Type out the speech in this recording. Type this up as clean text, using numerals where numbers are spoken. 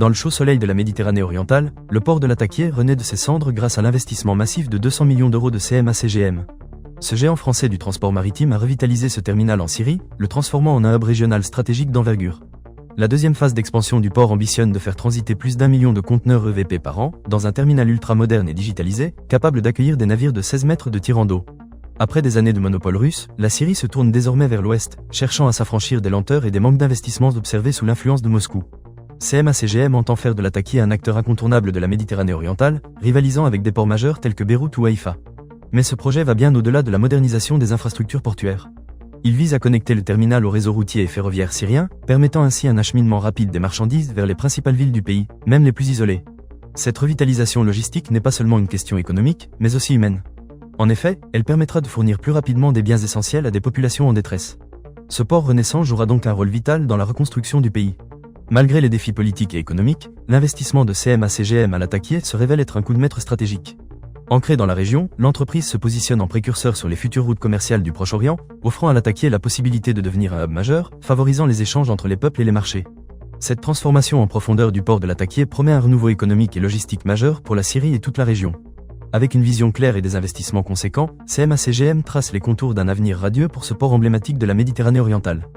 Dans le chaud soleil de la Méditerranée orientale, le port de Latakié renaît de ses cendres grâce à l'investissement massif de 200 millions d'euros de CMA-CGM. Ce géant français du transport maritime a revitalisé ce terminal en Syrie, le transformant en un hub régional stratégique d'envergure. La deuxième phase d'expansion du port ambitionne de faire transiter plus d'1 million de conteneurs EVP par an, dans un terminal ultra-moderne et digitalisé, capable d'accueillir des navires de 16 mètres de tirant d'eau. Après des années de monopole russe, la Syrie se tourne désormais vers l'ouest, cherchant à s'affranchir des lenteurs et des manques d'investissements observés sous l'influence de Moscou. CMA-CGM entend faire de Latakié un acteur incontournable de la Méditerranée orientale, rivalisant avec des ports majeurs tels que Beyrouth ou Haïfa. Mais ce projet va bien au-delà de la modernisation des infrastructures portuaires. Il vise à connecter le terminal au réseau routier et ferroviaire syrien, permettant ainsi un acheminement rapide des marchandises vers les principales villes du pays, même les plus isolées. Cette revitalisation logistique n'est pas seulement une question économique, mais aussi humaine. En effet, elle permettra de fournir plus rapidement des biens essentiels à des populations en détresse. Ce port renaissant jouera donc un rôle vital dans la reconstruction du pays. Malgré les défis politiques et économiques, l'investissement de CMA-CGM à Latakié se révèle être un coup de maître stratégique. Ancrée dans la région, l'entreprise se positionne en précurseur sur les futures routes commerciales du Proche-Orient, offrant à Latakié la possibilité de devenir un hub majeur, favorisant les échanges entre les peuples et les marchés. Cette transformation en profondeur du port de Latakié promet un renouveau économique et logistique majeur pour la Syrie et toute la région. Avec une vision claire et des investissements conséquents, CMA-CGM trace les contours d'un avenir radieux pour ce port emblématique de la Méditerranée orientale.